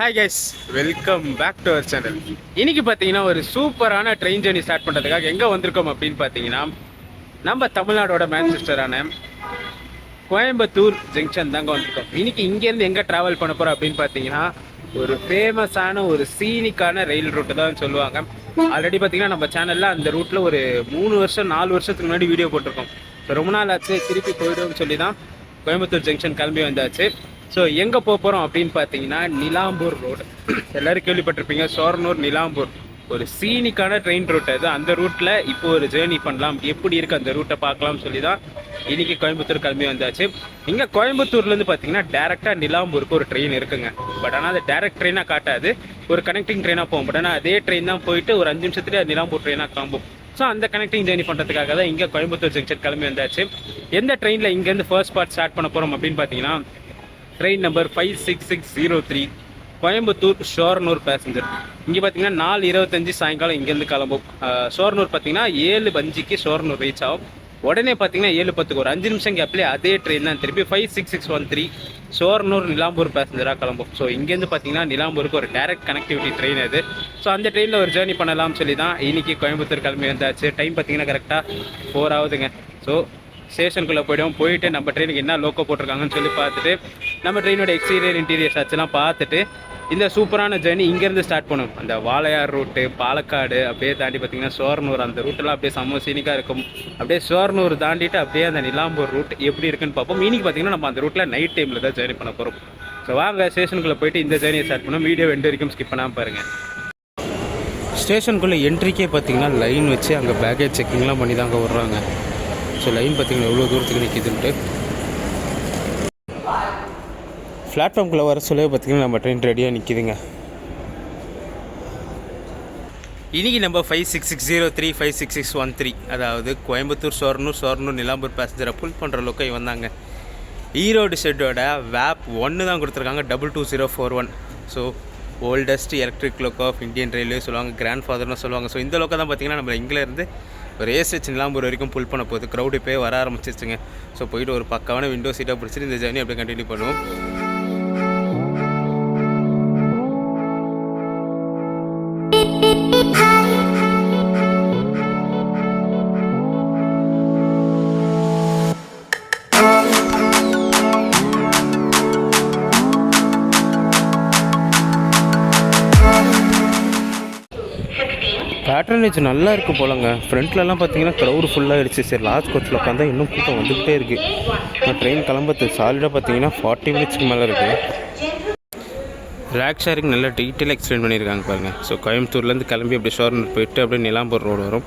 Hi guys, welcome back to our channel. இன்னைக்கு பார்த்தீங்கன்னா ஒரு சூப்பரான ட்ரெயின் ஜர்னி ஸ்டார்ட் பண்ணுறதுக்காக எங்கே வந்திருக்கோம் அப்படின்னு பார்த்தீங்கன்னா நம்ம தமிழ்நாடோட மேன்செஸ்டரான கோயம்புத்தூர் ஜங்ஷன் தாங்க வந்திருக்கோம். இன்னைக்கு இங்கேருந்து எங்கே ட்ராவல் பண்ண போகிறோம் அப்படின்னு பார்த்தீங்கன்னா ஒரு ஃபேமஸான ஒரு சீனிக்கான ரயில் ரூட்டு தான் சொல்லுவாங்க. ஆல்ரெடி பார்த்தீங்கன்னா நம்ம சேனலில் அந்த ரூட்டில் ஒரு 3 வருஷம் 4 வருஷத்துக்கு முன்னாடி வீடியோ போட்டிருக்கோம். ஸோ ரொம்ப நாள் ஆச்சு, திருப்பி போய்டுவோம்னு சொல்லி தான் கோயம்புத்தூர் ஜங்ஷன் கிளம்பி வந்தாச்சு. ஸோ எங்கே போகிறோம் அப்படின்னு பார்த்தீங்கன்னா நிலாம்பூர் ரோடு. எல்லோரும் கேள்விப்பட்டிருப்பீங்க, ஷோர்னூர் நிலாம்பூர் ஒரு சீனிக்கான ட்ரெயின் ரூட் அது. அந்த ரூட்டில் இப்போ ஒரு ஜேர்னி பண்ணலாம், எப்படி இருக்குது அந்த ரூட்டை பார்க்கலாம்னு சொல்லி தான் இன்றைக்கி கோயம்புத்தூர் கிளம்பி வந்தாச்சு. இங்கே கோயம்புத்தூர்லேருந்து பார்த்தீங்கன்னா டேரெக்டாக நிலாம்பூருக்கு ஒரு ட்ரெயின் இருக்குங்க. பட் ஆனால் அது டேரெக்ட் ட்ரெயினாக காட்டாது, ஒரு கனெக்டிங் ட்ரெயினாக போகும். பட் ஆனால் அதே ட்ரெயின் தான் போயிட்டு ஒரு 5 நிமிஷத்துலேயே நிலாம்பூர் ட்ரெயினாக கிளம்பும். ஸோ அந்த கனெக்டிங் ஜேர்னி பண்ணுறதுக்காக தான் இங்கே கோயம்புத்தூர் ஜங்ஷன் கிளம்பி வந்தாச்சு. எந்த ட்ரெயினில் இங்கேருந்து ஃபர்ஸ்ட் பார்ட் ஸ்டார்ட் பண்ண போகிறோம் அப்படின்னு பார்த்தீங்கன்னா train number 56603 Coimbatore Shoranur passenger. இங்கே பார்த்தீங்கன்னா 4:25 சாயங்காலம் இங்கேருந்து கிளம்பும். ஷோர்னூர் பார்த்தீங்கன்னா 7:05 ஷோர்னூர் ரீச் ஆகும். உடனே பார்த்தீங்கன்னா 7:10 ஒரு 5 நிமிஷம் கேப்லேயே அதே ட்ரெயின் தான் திருப்பி 56613 ஷோர்னூர் நிலாம்பூர் பேசஞ்சராக கிளம்பும். ஸோ இங்கேருந்து பார்த்தீங்கன்னா நிலாம்பூருக்கு ஒரு டேரக்ட் கனெக்டிவிட்டி ட்ரெயின் அது. ஸோ அந்த ட்ரெயினில் ஒரு ஜேர்னி பண்ணலாம்னு சொல்லி தான் இன்றைக்கி கோயம்புத்தூர் கிளம்பி வந்தாச்சு. டைம் பார்த்தீங்கன்னா கரெக்டாக 4 ஆகுதுங்க. ஸோ ஸ்டேஷனுக்குள்ளே போயிட்டு நம்ம ட்ரெயினுக்கு என்ன லோக்கோ போட்டிருக்காங்கன்னு சொல்லி பார்த்துட்டு நம்ம ட்ரெயினோட எக்ஸ்டீரியர் இன்டீரியர்ஸ் ஆச்சுலாம் பார்த்துட்டு இந்த சூப்பரான ஜேர்னி இங்கேருந்து ஸ்டார்ட் பண்ணும். அந்த வாளையார் ரூட்டு, பாலக்காடு அப்படியே தாண்டி பார்த்தீங்கன்னா ஷோர்னூர், அந்த ரூட்டெல்லாம் அப்படியே செம்ம சீனிக்காக இருக்கும். அப்படியே ஷோர்னூர் தாண்டிட்டு அப்படியே அந்த நிலாம்பூர் ரூட் எப்படி இருக்குன்னு பார்ப்போம். இன்னைக்கு பார்த்தீங்கன்னா நம்ம அந்த ரூட்டில் நைட் டைமில் தான் ஜேர்னி பண்ண போகிறோம். ஸோ வாங்க ஸ்டேஷனுக்குள்ளே போயிட்டு இந்த ஜேர்னியை ஸ்டார்ட் பண்ணோம். வீடியோ எண்டு வரைக்கும் ஸ்கிப் பண்ணாமல் பாருங்கள். ஸ்டேஷனுக்குள்ளே என்ட்ரிக்கே பார்த்தீங்கன்னா லைன் வச்சு அங்கே பேக்கேஜ் செக்கிங்லாம் பண்ணி தாங்க விட்றாங்க. ஸோ லைன் பார்த்தீங்கன்னா எவ்வளோ தூரத்துக்கு நிற்கிதுன்ட்டு. பிளாட்ஃபார்முக்குள்ளே வர சொல்ல பார்த்தீங்கன்னா நம்ம ட்ரெயின் ரெடியாக நிற்கிதுங்க. இன்றைக்கி நம்ம 56603 56613 அதாவது கோயம்புத்தூர் ஷோர்னூர் நிலாம்பூர் பேசஞ்சரை புல் பண்ணுற லோக்கை வந்தாங்க. ஈரோடு ஷெட்டோட வேப் 1 தான் கொடுத்துருக்காங்க, 22041. So oldest electric loco of Indian railway சொல்லுவாங்க, கிராண்ட் ஃபாதர்னு சொல்லுவாங்க. ஸோ இந்த லோக்கோ தான் பார்த்தீங்கன்னா நம்ம இங்கேருந்து ஒரு ஏஎஸ்ஹெச் நிலாம்பூர் வரைக்கும் புல் பண்ண போகுது. க்ரௌடு இப்போ வர ஆரம்பிச்சிருச்சுங்க. ஸோ போயிட்டு ஒரு பக்காவான விண்டோ சீட்டாக பிடிச்சிட்டு இந்த ஜேர்னி அப்படியே கண்டினியூ பண்ணுவோம். பேட்டர்னேஜ் நல்லா இருக்குது போலங்க. ஃப்ரண்ட்லலாம் பார்த்தீங்கன்னா க்ரௌடு ஃபுல்லாகிடுச்சு. சரி, லாஸ்ட் கோச்சில் உட்காந்தா இன்னும் கூட்டம் வந்துக்கிட்டே இருக்குது. ட்ரெயின் கிளம்புறது சாலிடாக பார்த்தீங்கன்னா 40 மினிட்ஸ்க்கு மேலே இருக்குது. ரேக் ஷேரிங் நல்லா டீட்டெயிலாக எக்ஸ்பிளைன் பண்ணியிருக்காங்க பாருங்கள். ஸோ கோயம்புத்தூர்லேருந்து கிளம்பி அப்படியே ஷோர்னூர் போயிட்டு அப்படியே நிலாம்பூர் ரோடு வரும்.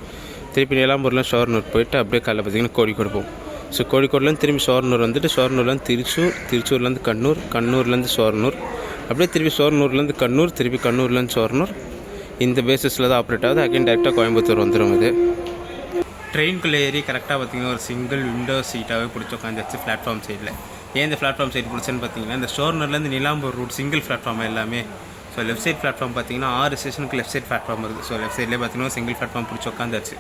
திருப்பி நிலாம்பூர்லாம் ஷோர்னூர் போயிட்டு அப்படியே காலையில் பார்த்தீங்கன்னா கோழிக்கோடு போகும். ஸோ கோழிக்கோடுலேருந்து திரும்பி ஷோர்னூர் வந்துட்டு ஷோர்னூர்லேருந்து திருச்சூர்லேருந்து கண்ணூர்லேருந்து ஷோர்னூர், அப்படியே திருப்பி ஷோர்னூர்லேருந்து திருப்பி கண்ணூர்லேருந்து ஷோர்னூர். இந்த பேசிஸில் தான் ஆப்ரேட் ஆகுது. அகைன் டேரெக்டாக கோயம்புத்தூர் வந்துடும். இது ட்ரெயின்குள்ளே ஏறி கரெக்டாக பார்த்தீங்கன்னா ஒரு சிங்கிள் விண்டோ சீட்டாகவே பிடிச்சி உட்காந்துச்சு பிளாட்ஃபார்ம் சைடில். ஏன் இந்த பிளாட்ஃபார்ம் சைடு பிடிச்சேன்னு பார்த்தீங்கன்னா இந்த ஷோர்னூர்லேருந்து நிலாம்பூர் ரூட் சிங்கிள் பிளாட்ஃபார்ம் எல்லாமே. ஸோ லெஃப்ட் சைட் பிளாட்ஃபார்ம் பார்த்தீங்கன்னா 6 ஸ்டேஷனுக்கு லெஃப்ட் சைட் பிளாட்ஃபார்ம் இருக்குது. ஸோ லெஃப்ட் சைட்லேயே பார்த்தீங்கன்னா சிங்கிள் பிளாட்ஃபார்ம் பிடிச்சி உட்காந்துச்சு.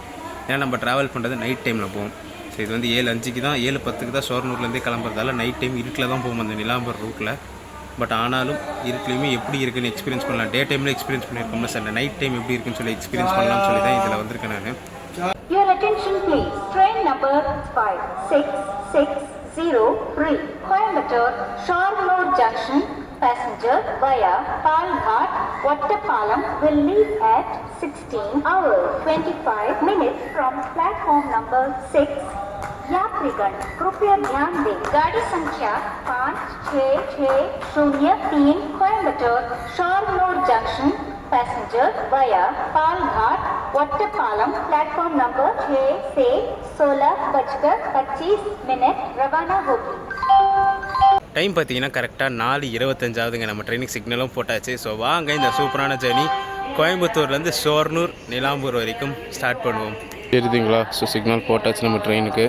ஏன்னா நம்ம ட்ராவல் பண்ணுறது நைட் டைமில் போகும். ஸோ இது வந்து 7:05 தான் 7:10 தான் ஷோர்னூர்லேருந்தே கிளம்புறதால நைட் டைம் இருட்டில் தான் போகும் அந்த நிலாம்பூர் ரூட்டில். பட் ஆனாலும் இருட்டுலையுமே எப்படி இருக்குன்னு எக்ஸ்பீரியன்ஸ் பண்ணலாம். டே டைமில் எக்ஸ்பீரியன்ஸ் பண்ணியிருக்கோம்ல சார், நைட் டைம் எப்படி இருக்குன்னு சொல்லி எக்ஸ்பீரியன்ஸ் பண்ணலாம்னு சொல்லி தான் இதில் வந்திருக்கேன் நான். Your attention please. Train number 56603 Coimbatore Shornur Junction passenger via Palghat Vattapalam will leave at 16:25 from platform number 6. यात्रीगण कृपया ध्यान दें, गाड़ी संख्या 5663 Coimbatore Shoranur junction passenger via Palghat Ottapalam platform number 6 से 16:25 रवाना होगी. டைம் பார்த்தீங்கன்னா கரெக்டாக 4:25 ஆகுதுங்க. நம்ம ட்ரெயினுக்கு சிக்னலும் போட்டாச்சு. ஸோ வாங்க இந்த சூப்பரான ஜேர்னி கோயம்புத்தூர்லேருந்து ஷோர்னூர் நிலாம்பூர் வரைக்கும் ஸ்டார்ட் பண்ணுவோம். தெரியுதுங்களா? ஸோ சிக்னல் போட்டாச்சு நம்ம ட்ரெயினுக்கு.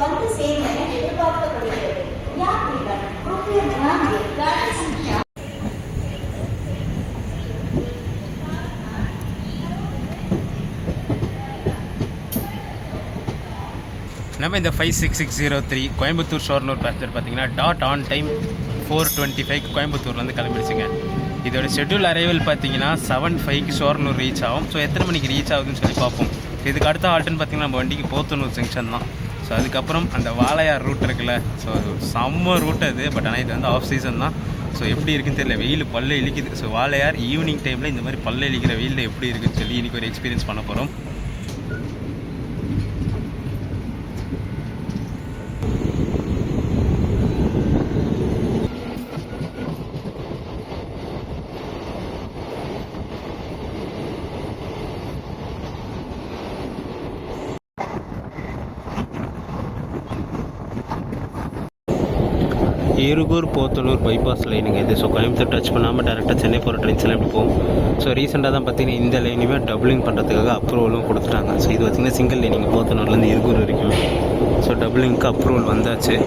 வந்து சேரும் என எதிர்பார்க்கப்படுகிறது. யாத்ரிகர் நம்ம இந்த 56603 கோயம்புத்தூர் ஷோர்னூர் பேசஞ்சர் பார்த்தீங்கன்னா டாட் ஆன் டைம் 4:25 கோயம்புத்தூர்லேருந்து கிளம்பிடுச்சுங்க. இதோட ஷெட்யூல் அரைவல் பார்த்தீங்கன்னா 7:05 ஷோர்னூர் ரீச் ஆகும். ஸோ எத்தனை மணிக்கு ரீச் ஆகுதுன்னு சொல்லி பார்ப்போம். இதுக்கு அடுத்த ஆல்ட்டுன்னு பார்த்தீங்கன்னா நம்ம வண்டிக்கு போத்தனூர் ஜங்ஷன் தான். ஸோ அதுக்கப்புறம் அந்த வாளையார் ரூட் இருக்குல்ல, ஸோ அது செம்ம ரூட் அது. பட் ஆனால் இது வந்து ஆஃப் சீசன் தான். ஸோ எப்படி இருக்குன்னு தெரியல, வெயில் பல்ல இழிக்குது. ஸோ வாளையார் ஈவினிங் டைமில் இந்த மாதிரி பல்ல இழிக்கிற வெயிலில் எப்படி இருக்குன்னு சொல்லி இன்றைக்கி ஒரு எக்ஸ்பீரியன்ஸ் பண்ண போகிறோம். இருகூர் போத்தனூர் பைபாஸ் லைனுங்க இது. ஸோ கோயம்புத்தூர் டச் பண்ணாமல் டேரெக்டாக சென்னை போகிற ட்ரெயின்ஸ் எல்லாம் எப்படி போகும். ஸோ ரீசெண்டாக தான் பார்த்தீங்கன்னா இந்த லைனுமே டபுளிங் பண்ணுறதுக்காக அப்ரூவலும் கொடுத்துட்டாங்க. ஸோ இது பார்த்திங்கன்னா சிங்கிள் லைனிங் போத்தனூர்லேருந்து இருகூர் வரைக்கும். ஸோ டபுளிங்க்கு அப்ரூவல் வந்தாச்சு.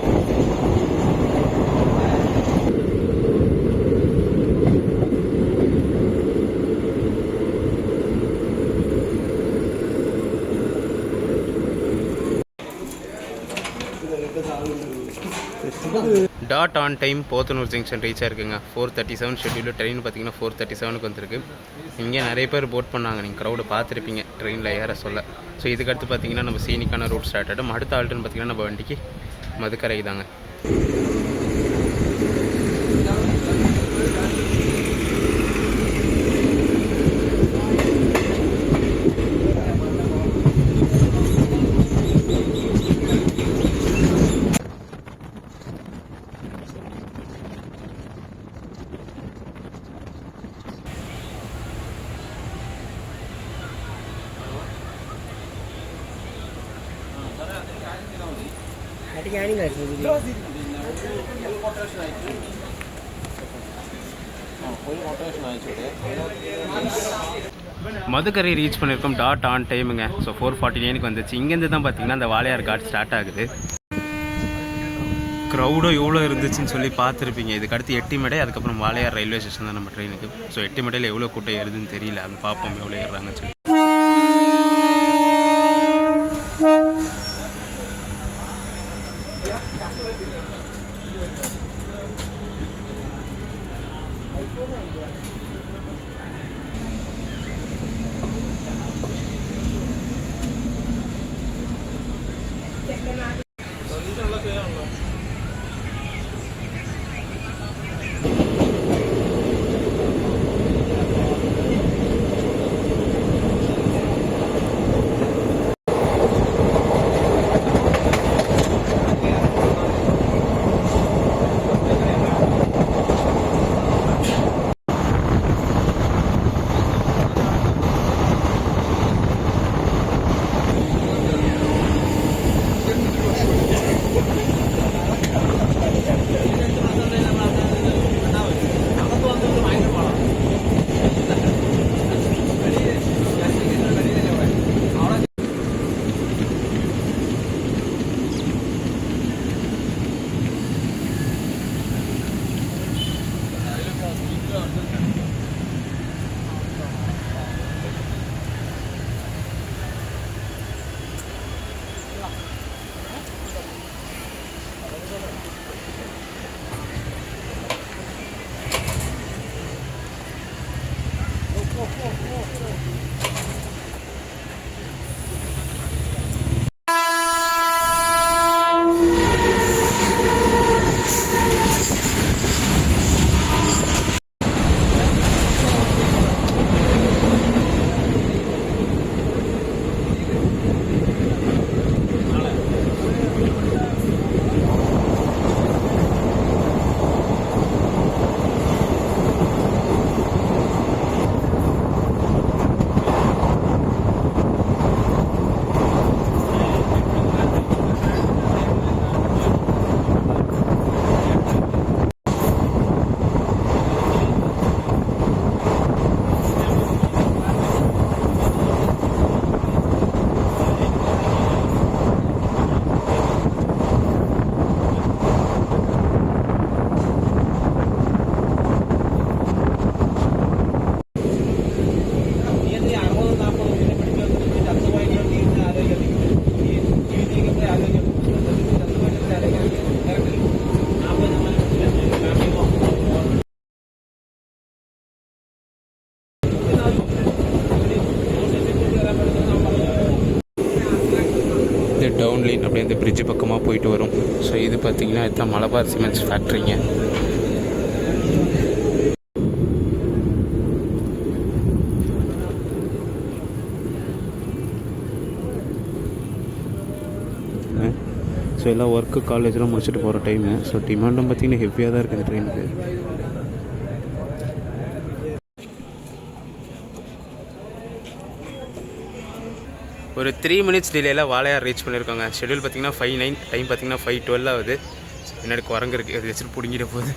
Dot on time Podanur junction reach ஆயிருக்குங்க. 4:37 ஷெட்யூல். ட்ரெயின் பார்த்தீங்கன்னா 4:37க்கு வந்திருக்கு. இங்கே நிறைய பேர் போட் பண்ணாங்க, நீங்கள் க்ரௌடு பார்த்துருப்பீங்க ட்ரெயினில் ஏற சொல்ல. ஸோ இதுக்கடுத்து பார்த்தீங்கன்னா நம்ம சீனிக்கான ரூட் ஸ்டார்ட் ஆகிடும். அடுத்த ஆல்ட்டுன்னு பார்த்தீங்கன்னா நம்ம வண்டிக்கு மதுக்கரை தாங்க. மதுக்கரை ரீச் பண்ணியிருக்கோம் டாட் ஆன் டைமுங்க. ஸோ 4:49க்கு வந்துச்சு. இங்கேருந்து தான் பார்த்தீங்கன்னா அந்த வாளையார் காட் ஸ்டார்ட் ஆகுது. க்ரௌடும் எவ்வளோ இருந்துச்சுன்னு சொல்லி பார்த்துருப்பீங்க. இதுக்கு அடுத்து எட்டிமடை, அதுக்கப்புறம் வாளையார் ரயில்வே ஸ்டேஷன் தான் நம்ம ட்ரெயினுக்கு. ஸோ எட்டிமடையில் எவ்வளோ கூட்டம் ஏறுதுன்னு தெரியல, அது பார்ப்போம் எவ்வளோ ஏறுறாங்கன்னு சொல்லி. லைன் அப்படியே இந்த பிரிட்ஜு பக்கமாக போயிட்டு வரும். ஸோ இது பார்த்திங்கன்னா இதுதான் மலபார் சிமெண்ட்ஸ் ஃபேக்ட்ரிங்க. ஸோ எல்லாம் ஒர்க்கு காலேஜெலாம் முடிச்சுட்டு போகிற டைமு. ஸோ டிமாண்டும் பார்த்திங்கன்னா ஹெவியாக தான் இருக்குது இந்த ட்ரெயினுக்கு. ஒரு 3 மினிட்ஸ் டிலேயில் வாளையார் ரீச் பண்ணியிருக்காங்க. ஷெடியூல் பார்த்திங்கன்னா 5:09, டைம் பார்த்திங்கன்னா 5:12 ஆகுது. பின்னாடி குரங்கு இருக்குது, அது வச்சுட்டு பிடிங்கிட்ட போகுது,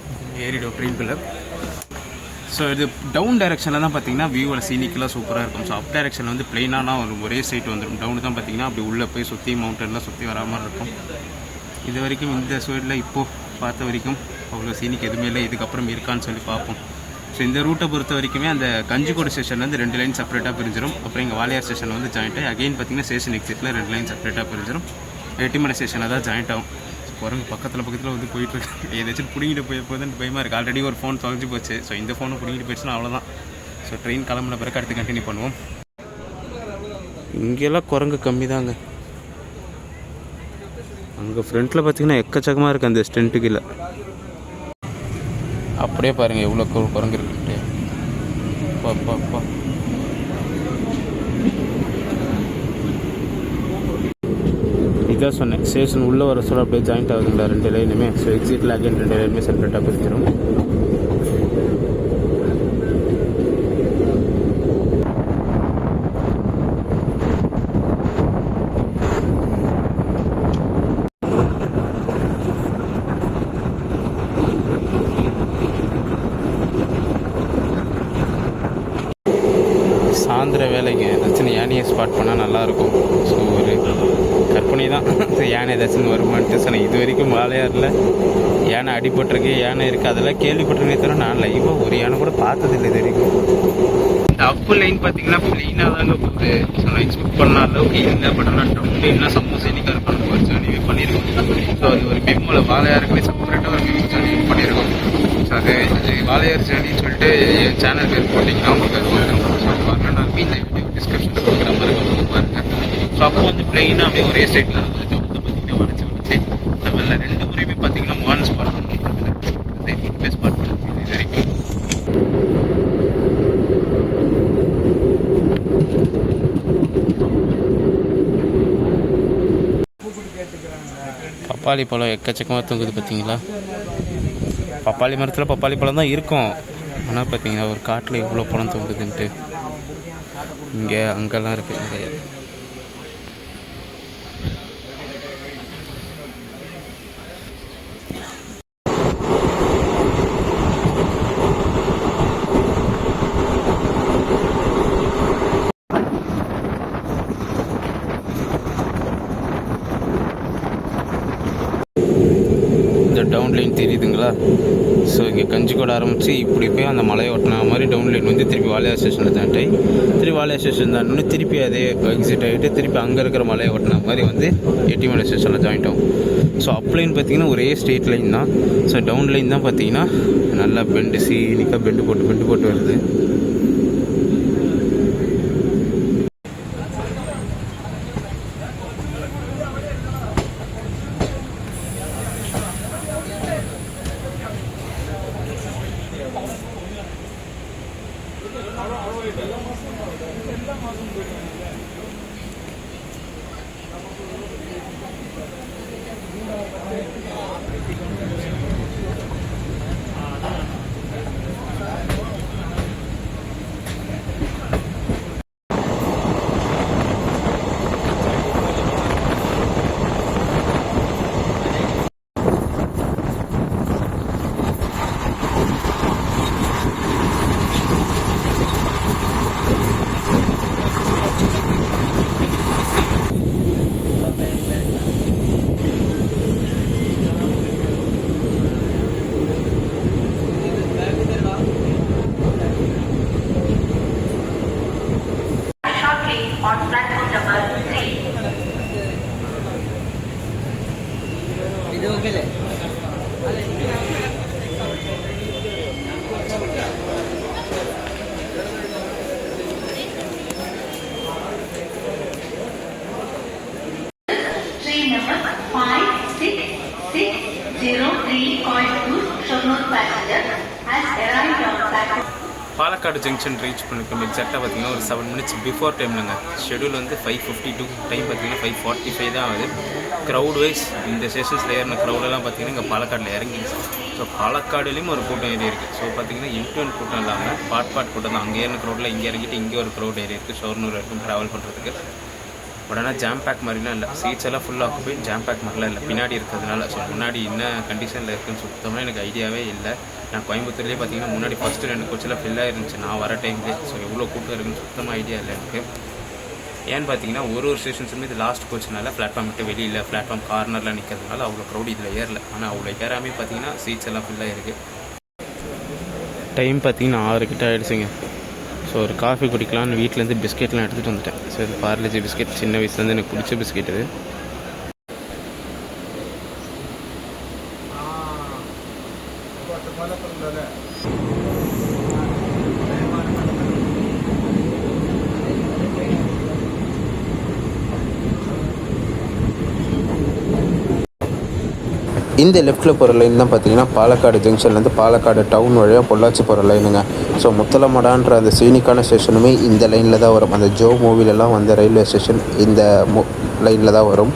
ஏறிடும் ட்ரெயின்குள்ளே. ஸோ இது டவுன் டைரெக்ஷனில் தான் பார்த்திங்கன்னா வியூவில் சீனிக்கெலாம் சூப்பராக இருக்கும். ஸோ அப் டைரெக்ஷனில் வந்து பிளெயினானா ஒரே சைட் வந்துடும். டவுனு தான் பார்த்திங்கன்னா அப்படி உள்ளே போய் சுற்றி மவுண்டன்லாம் சுற்றி வரா மாதிரி இருக்கும். இது வரைக்கும் இந்த சைடில் இப்போது பார்த்த வரைக்கும் அவ்வளோ சீனிக்கு எதுவுமே இல்லை. இதுக்கப்புறம் இருக்கான்னு சொல்லி பார்ப்போம். ஸோ இந்த ரூட்டை பொறுத்த வரைக்குமே அந்த கஞ்சிக்கோடு ஸ்டேஷன்லேருந்து 2 லைன் செப்பரேட்டாக பிரிஞ்சிடும். அப்புறம் இங்கே வாளையார் ஸ்டேஷன் வந்து ஜாயிண்ட் ஆகி அகைன் பார்த்திங்கன்னா ஸ்டேஷன் எக்ஸிட்டில் 2 லைன் செப்பரேட்டாக பிரிஞ்சிடும். எட்டிமலை ஸ்டேஷனில் தான் ஜாயிண்ட் ஆகும். குரங்கு பக்கத்தில் வந்து போயிட்டுருக்கு. ஏதாச்சும் பிடிங்கிட்டு போகுதுன்னு பயமாக இருக்குது. ஆல்ரெடி ஒரு ஃபோன் தொலைஞ்சி போச்சு. ஸோ இந்த ஃபோனும் பிடிங்கிட்டு போயிடுச்சுன்னா அவ்வளோதான். ஸோ ட்ரெயின் கிளம்புன பிறகு அடுத்து கண்டினியூ பண்ணுவோம். இங்கெல்லாம் குரங்கு கம்மி தாங்க. அங்கே ஃப்ரண்ட்டில் பார்த்திங்கன்னா எக்கச்சக்கமாக இருக்குது அந்த ஸ்டென்ட்டுக்கில். அப்படியே பாருங்கள் எவ்வளோ குரங்கு இருக்குன்ட்டு. அப்பா இதான் சொன்னேன், ஸ்டேஷன் உள்ளே வர சொல்ல அப்படியே ஜாயிண்ட் ஆகுதுங்களா 2 லைனுமே. ஸோ எக்ஸிட்டில் அகைன் 2 லைனுமே செப்பரேட்டாக பிரிச்சிடும். சாயந்தர வேலைங்க ஏதாச்சும் யானையை ஸ்பாட் பண்ணால் நல்லாயிருக்கும். ஸோ ஒரு கற்பனை தான் யானை ஏதாச்சும் வருமானட்டு. ஸோ நான் இது வரைக்கும் வாளையாரில் யானை அடிபட்டிருக்கு, யானை இருக்குது, அதெல்லாம் கேள்விப்பட்டிருக்கே தவிர நான் லைவாக ஒரு யானை கூட பார்த்ததில்லை இது வரைக்கும். இந்த அப்பு லைன் பார்த்தீங்கன்னா ப்ளெயினாக தாங்க போகுது. ஸோ நான் எக்ஸ்பெக்ட் பண்ண அளவுக்கு இல்லை. பட் ஆனால் டவுன் லைன்லாம் சமூக சைனிக்காக இருக்கணும் ஒரு ஜேர்னி பண்ணியிருக்கோம். ஸோ அது ஒரு மெமோவில் வாளையாருக்குமே செப்பரேட்டாக ஒரு மெமோ ஜேர்னி பண்ணியிருக்கோம். ஸோ அது வாளையார் ஜேர்னின்னு சொல்லிட்டு சேனல் பேர் போட்டிங்கன்னா உங்களுக்கு அது வந்துடும். ஸோ பார்க்கணும் இந்த வீடியோ டிஸ்கிரிப்ஷனில் கொடுக்குற மாதிரி இருக்கும் பாருங்கள். ஸோ அப்போ வந்து ப்ளெயினாக அப்படியே ஒரே சைடில் வந்து பார்த்தீங்கன்னா வளைச்சி தமிழில் 2 முறையுமே பார்த்தீங்கன்னா மான் ஸ்பாட் பண்ணுவோம். ஸ்பாட் பண்ணுவோம் இது வரைக்கும். பப்பாளி பழம் எக்கச்சக்கமாக தூங்குது பார்த்தீங்களா. பப்பாளி மரத்தில் பப்பாளி பழம் தான் இருக்கும். ஆனால் பார்த்தீங்கன்னா ஒரு காட்டில் இவ்வளோ பழம் தூங்குதுன்ட்டு. இங்கே அங்கெல்லாம் இருக்குது நிறைய. டவுன் லைன் தெரியுதுங்களா. ஸோ இங்கே கஞ்சிக்கோடு ஆரம்பித்து இப்படி போய் அந்த மலையை ஒட்டின மாதிரி டவுன் லைன் வந்து திருப்பி வாளையார் ஸ்டேஷனில் தாண்டி திருப்பி வாளையார் ஸ்டேஷன் தாண்டோன்னு திருப்பி அதே எக்ஸிட் ஆகிட்டு திருப்பி அங்கே இருக்கிற மலையை ஒட்டின மாதிரி வந்து எட்டிமலை ஸ்டேஷனில் ஜாயிண்ட் ஆகும். ஸோ அப் லைன் பார்த்திங்கன்னா ஒரே ஸ்ட்ரெயிட் லைன் தான். ஸோ டவுன் லைன் தான் பார்த்திங்கன்னா நல்லா பெண்டு சீனிக்காக பெண்டு போட்டு வருது. Train number Palakkad junction reach பண்ணிருக்கோம். எக்ஸாக்டாக பார்த்தீங்கன்னா ஒரு 7 minutes பிஃபோர் டைம்லங்க. ஷெடியூல் வந்து 5:52, டைம் பார்த்தீங்கன்னா 5:45 தான் ஆகுது. க்ரௌட் வைஸ் இந்த ஸ்டேஷன்ஸில் ஏறின க்ரௌடெல்லாம் பார்த்தீங்கன்னா இங்கே பாலக்காடில் இறங்கிடுச்சு. ஸோ பாலக்காடுலேயும் ஒரு கூட்டம் ஏறி இருக்குது. ஸோ பார்த்தீங்கன்னா இன்டர்ன் கூட்டம் இல்லாமல் பார்ட் கூட்டம் தான். அங்கே ஏறின க்ரௌடில் இங்கே இறங்கிட்டு இங்கே ஒரு க்ரௌட் ஏறி இருக்குது ஷோர்னூர் வரைக்கும் ட்ராவல் பண்ணுறதுக்கு. பட் ஆனால் ஜாம் பேக் மாதிரிலாம் இல்லை, சீட்ஸ் எல்லாம் ஃபுல் ஆக்குபை, ஜாம் பேக் மாதிரிலாம் இல்லை பின்னாடி இருக்கிறதுனால. ஸோ முன்னாடி என்ன கண்டிஷனில் இருக்குதுன்னு சுத்தமாக எனக்கு ஐடியாவே இல்லை. நான் கோயம்புத்தூர்லேயே பார்த்தீங்கன்னா முன்னாடி ஃபஸ்ட்டு 2 கோச்செல்லாம் ஃபில்லாக இருந்துச்சு நான் வர டைம்லேயே. ஸோ எவ்வளோ கூட்டம் இருக்குன்னு சுத்தமாக ஐடியா இல்லை எனக்கு. ஏன்னு பார்த்தீங்கன்னா ஒரு ஸ்டேஷன்ஸுமே இது லாஸ்ட் கோச்சுனால பிளாட்ஃபார்ம் விட்டு வெளியில் பிளாட்ஃபார்ம் கார்னரில் நிற்கிறதுனால அவ்வளோ க்ரௌட் இதில் ஏறல. ஆனால் அவ்வளோ ஏறாமே பார்த்தீங்கன்னா சீட்ஸ் எல்லாம் ஃபில்லாக இருக்குது. டைம் பார்த்தீங்கன்னா 6 கிட்ட ஆகிடுச்சுங்க. ஸோ ஒரு காஃபி குடிக்கலான்னு வீட்டிலேருந்து பிஸ்கெட்லாம் எடுத்துகிட்டு வந்துட்டேன். ஸோ இது பார்லேஜி பிஸ்கெட், சின்ன வயசுலேருந்து எனக்கு பிடிச்ச பிஸ்கெட் இது. இந்த லெஃப்ட்டில் போகிற லைன் தான் பார்த்தீங்கன்னா பாலக்காடு ஜங்ஷன்லேருந்து பாலக்காடு டவுன் வழியாக பொள்ளாச்சி போகிற லைனுங்க. ஸோ முத்தலமடான்ற அந்த சீனிக்கான ஸ்டேஷனுமே இந்த லைனில் தான் வரும். அந்த ஜோ மூவிலெல்லாம் வந்த ரயில்வே ஸ்டேஷன் இந்த லைனில் தான் வரும்.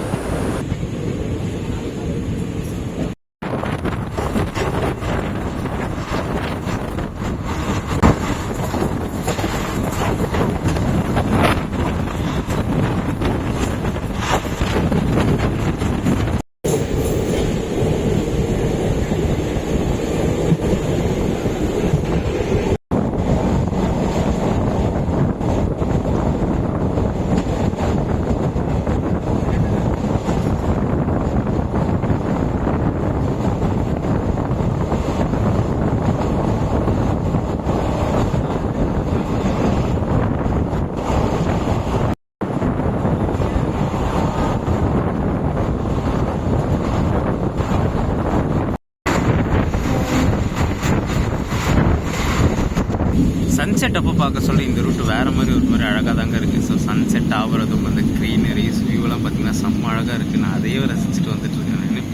சன்செட் அப்போ பார்க்க சொல்ல இந்த ரூட் வேறு மாதிரி ஒரு மாதிரி அழகாக தாங்க இருக்குது. ஸோ சன்செட் ஆகிறதும் அந்த க்ரீனரிஸ் வியூவெல்லாம் பார்த்திங்கன்னா செம்ம அழகாக இருக்குது. நான் அதையே ரசிச்சுட்டு வந்துட்டுருக்கேன் நான்.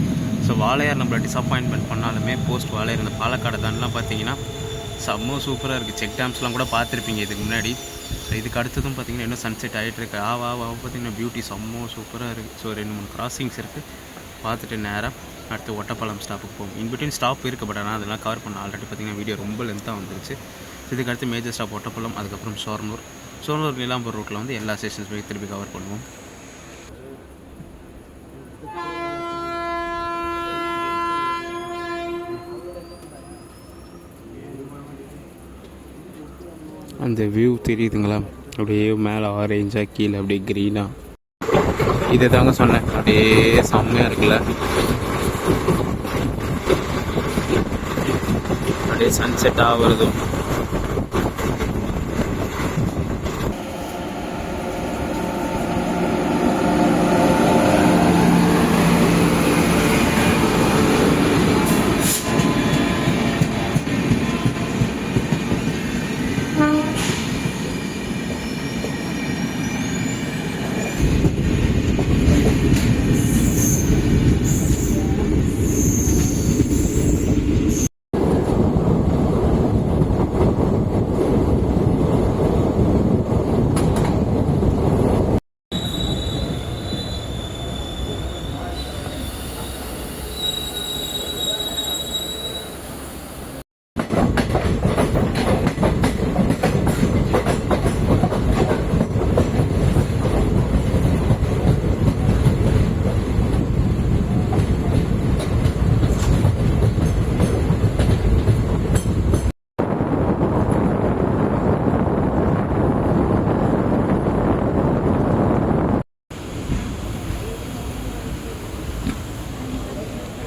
ஸோ வாளையார் நம்மளை டிசப்பாயின்மெண்ட் பண்ணாலுமே போஸ்ட் வாளையார் இந்த பாலக்காடு தான்லாம் பார்த்தீங்கன்னா செம்ம சூப்பராக இருக்குது. செக் டேம்ஸ்லாம் கூட பார்த்துருப்பீங்க இதுக்கு முன்னாடி. ஸோ இதுக்கு அடுத்ததும் பார்த்திங்கன்னா இன்னும் சன்செட் ஆகிட்டு இருக்கு. பார்த்திங்கன்னா பியூட்டி செம்ம சூப்பராக இருக்குது. ஸோ 2-3 கிராசிங்ஸ் இருக்குது. பார்த்துட்டு நேராக அடுத்து ஒட்டப்பாலம் ஸ்டாப்புக்கு போகும். இன்பிட்வீன் ஸ்டாப் இருக்குது, பட் ஆனால் அதெல்லாம் கவர் பண்ண ஆல்ரெடி பார்த்திங்கன்னா வீடியோ ரொம்ப லென்த்தாக வந்துருச்சு. இதுக்கு அடுத்து மேஜர் ஸ்டாப் ஒட்டப்பாலம், அதுக்கப்புறம் ஷோர்னூர் நீலாம்பூர் ரூட்டில் வந்து எல்லா ஸ்டேஷன்ஸுமே திருப்பி கவர் பண்ணுவோம். அந்த வியூ தெரியுதுங்களா? அப்படியே மேலே ஆரேஞ்சாக கீழே அப்படியே க்ரீனாக. இதை தாங்க சொன்னேன், அப்படியே செம்மையாக இருக்குல்ல. அப்படியே சன்செட் ஆகுறதும்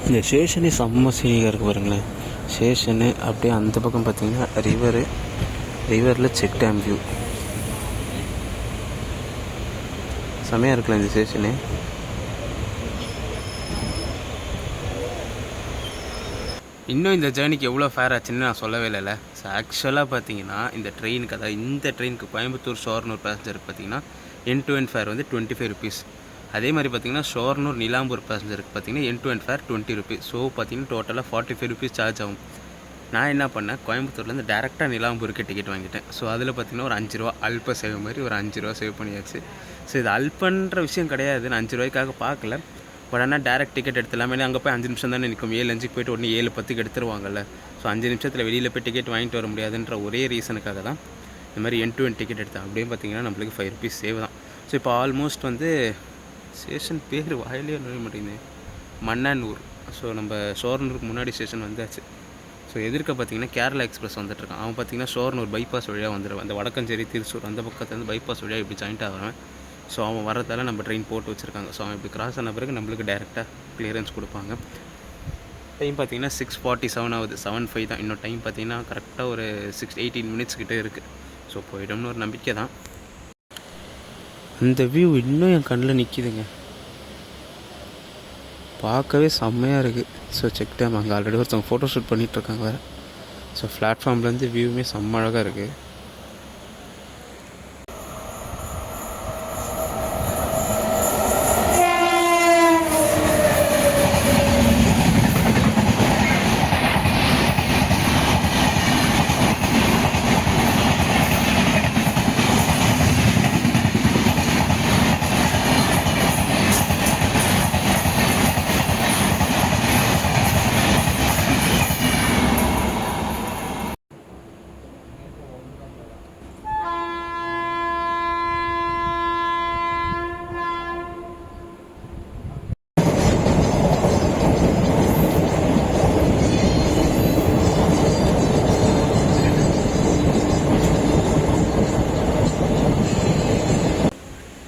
இந்த ஸ்டேஷனே செம்ம சீனிக்காக இருக்குது பாருங்களேன். ஸ்டேஷனு அப்படியே அந்த பக்கம் பார்த்தீங்கன்னா ரிவரில் செக் டேம் வியூ செம்மையாக இருக்குல்ல இந்த ஸ்டேஷனு. இன்னும் இந்த ஜேர்னிக்கு எவ்வளோ ஃபேர் ஆச்சுன்னு நான் சொல்லவே இல்லைல்ல. ஸோ ஆக்சுவலாக பார்த்தீங்கன்னா இந்த ட்ரெயினுக்கு, அதாவது இந்த ட்ரெயினுக்கு கோயம்புத்தூர் ஷோர்னூர் பேசஞ்சருக்கு பார்த்தீங்கன்னா எண்ட் டு எண்ட் ஃபேர் வந்து 25 rupees. அதே மாதிரி பார்த்தீங்கன்னா ஷோர்னூர் நீலாம்பூர் பேசஞ்சருக்கு பார்த்தீங்கன்னா end to end fare 20 rupees. So பார்த்தீங்கன்னா டோட்டலாக 45 rupees சார்ஜ் ஆகும். நான் என்ன பண்ணேன், கோயம்புத்தூர்லேருந்து டேரெக்டாக நிலாம்பூருக்கு டிக்கெட் வாங்கிட்டேன். ஸோ அதில் பார்த்திங்கன்னா ஒரு 5 ரூபா அல்ப சேவ் மாதிரி ஒரு 5 ரூபா சேவ் பண்ணியாச்சு. ஸோ இது அல்பன்ற விஷயம் கிடையாது, நான் 5 ரூபாய்க்காக பார்க்கல. பட் ஆனால் டேரெக்ட் டிக்கெட் எடுத்துலாமே, அங்கே போய் 5 நிமிஷம் தானே நிற்கும். 7:05 போய்ட்டு உடனே 7:10 எடுத்துருவாங்கல்ல. ஸோ 5 நிமிஷத்தில் வெளியில் போய் டிக்கெட் வாங்கிட்டு வர முடியாதுன்ற ஒரே ரீசனுக்காக தான் இந்த மாதிரி end to end டிக்கெட் எடுத்தேன். அப்படியே பார்த்திங்கன்னா நம்மளுக்கு 5 rupees சேவ் தான். ஸோ இப்போ ஆல்மோஸ்ட் வந்து ஸ்டேஷன் பேர் வாயிலே நுழைய மாட்டேங்குது, மன்னனூர். ஸோ நம்ம ஷோர்னூருக்கு முன்னாடி ஸ்டேஷன் வந்தாச்சு. ஸோ எதிர்க்க பார்த்திங்கன்னா கேரளா எக்ஸ்பிரஸ் வந்துட்டுருக்கான். அவன் பார்த்திங்கன்னா ஷோர்னூர் பைபாஸ் வழியாக வந்துடுவான். அந்த வடக்கஞ்சேரி திருச்சூர் அந்த பக்கத்துலேருந்து பைபாஸ் வழியாக இப்படி ஜாயிண்ட் ஆகிறவன். ஸோ அவன் வரதால் நம்ம ட்ரெயின் போட்டு வச்சுருக்காங்க. ஸோ அவன் இப்படி கிராஸ் ஆன பிறகு நம்மளுக்கு டேரெக்டாக கிளியரன்ஸ் கொடுப்பாங்க. டைம் பார்த்திங்கன்னா 6:47 ஆகுது, 7:05 தான். இன்னும் டைம் பார்த்திங்கன்னா கரெக்டாக ஒரு 18 minutes கிட்டே இருக்குது. ஸோ போயிடும்னு ஒரு நம்பிக்கை தான். அந்த வியூ இன்னும் என் கண்ணில் நிற்கிதுங்க, பார்க்கவே செம்மையாக இருக்குது. ஸோ செக் டேம் அங்கே ஆல்ரெடி ஒருத்தவங்க ஃபோட்டோ ஷூட் பண்ணிகிட்ருக்காங்க வேறு. ஸோ பிளாட்ஃபார்ம்லேருந்து வியூவுமே செம்ம அழகாக இருக்குது.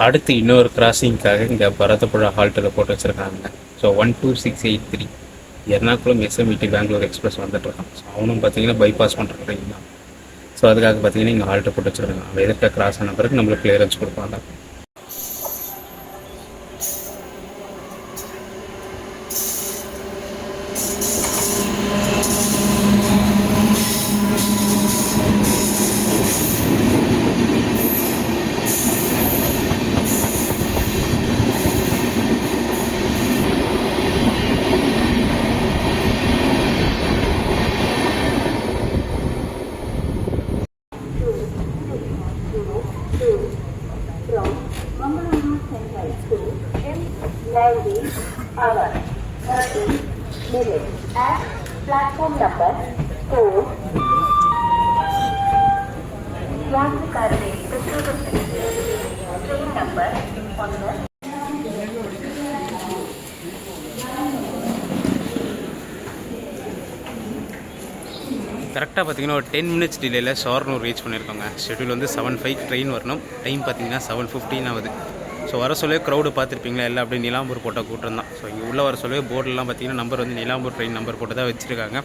அடுத்து இன்னொரு கிராசிங்காக இங்கே பரதப்புழா ஹால்ட்டில் போட்டு வச்சுருக்காங்க. So 12683 Ernakulam SMET Bengaluru express வந்துட்டுருக்கான். ஸோ அவனும் பார்த்தீங்கன்னா பைபாஸ் பண்ணுற ட்ரெயின் தான். ஸோ அதுக்காக பார்த்தீங்கன்னா இங்கே ஹால்ட்டை போட்டு வச்சுருக்காங்க. அவன் எதிர்க்க கிராஸ் ஆன பிறகு நம்மளுக்கு கிளியரன்ஸ் கொடுப்பாங்க. landing hour 30 minutes at platform number 4. यात्रिकारे train number 1. கரெக்டாக பார்த்தீங்கன்னா ஒரு 10 minutes டிலேயில் ஷோர்னூர் ரீச் பண்ணியிருக்கோங்க. ஷெட்யூல் வந்து 7:05 ட்ரெயின் வரணும். டைம் பார்த்தீங்கன்னா 7:15 ஆகுது. ஸோ வர சொல்லவே க்ரௌடு பார்த்துருப்பீங்களா, எல்லாம் அப்படியே நிலாம்பூர் போட்ட கூட்டம் தான். ஸோ இங்கே உள்ளே வர சொல்லவே போர்டெலாம் பார்த்தீங்கன்னா நம்பர் வந்து நிலாம்பூர் ட்ரெயின் நம்பர் போட்டு தான் வச்சுருக்காங்க.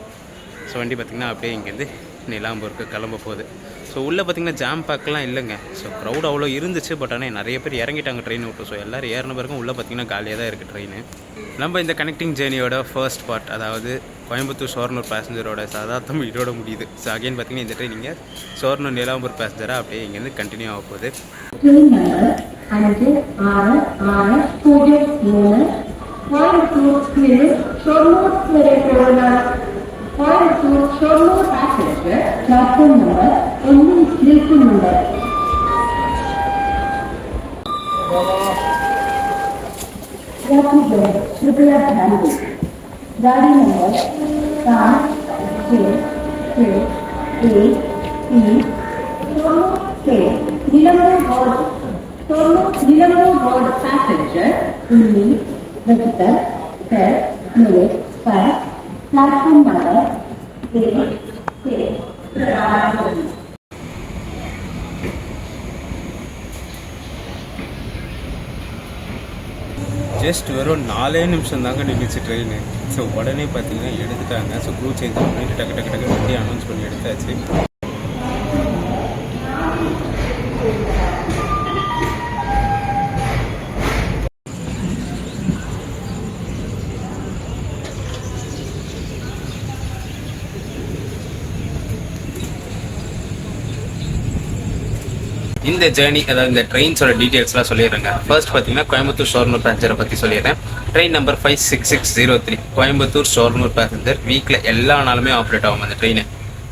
ஸோ வண்டி பார்த்திங்கன்னா அப்படியே இங்கேருந்து நிலாம்பூருக்கு கிளம்ப போகுது. ஸோ உள்ளே பார்த்திங்கன்னா ஜாம் பேக்கெலாம் இல்லைங்க. ஸோ க்ரௌட் அவ்வளோ இருந்துச்சு, பட் ஆனால் நிறைய பேர் இறங்கிட்டாங்க ட்ரெயின் விட்டு. ஸோ எல்லோரும் ஏறின பிறகும் உள்ளே பார்த்திங்கன்னா காலியாக தான் இருக்குது ட்ரெயின். நம்ம இந்த கனெக்டிங் ஜேர்னியோட ஃபர்ஸ்ட் பார்ட், அதாவது கோயம்புத்தூர் ஷோர்னூர் பேசஞ்சரோட சாதாரணம் இதோட முடியுது. ஸோ அகைன் பார்த்திங்கன்னா இந்த ட்ரெயின் இங்கே ஷோர்னூர் நிலாம்பூர் பேசஞ்சராக அப்படியே இங்கேருந்து கண்டினியூ ஆக போகுது. Coimbatore Shornur passenger platform number only sleeping number. यात्रीगण कृपया ध्यान दें, गाड़ी नंबर 5-6-1-3 शोर्नूर से निलंबूर रोड पैसेंजर 19:10 पर प्लेटफॉर्म नंबर 8 से ஜஸ்ட் வெறும் 4 நிமிஷம் தாங்க நின்றுச்சு ட்ரெயின். ஸோ உடனே பார்த்தீங்கன்னா எடுத்துட்டாங்க. ஸோ க்ரூ சேஞ்ச் பண்ணிட்டு டக்கு டக்கு டக்கு வண்டி அனௌன்ஸ் பண்ணி எடுத்தாச்சு. இந்த ஜேர்னி, அதாவது இந்த ட்ரெயின்ஸோட டீட்டெயில்ஸ்லாம் சொல்லிடுறேங்க. ஃபர்ஸ்ட் பார்த்தீங்கன்னா கோயம்புத்தூர் ஷோர்னூர் பேசஞ்சரை பற்றி சொல்லிடுறேன். Train number 56603 Coimbatore Shoranur passenger. வீக்கில் எல்லா நாளுமே ஆப்ரேட் ஆகும் அந்த ட்ரெயின்.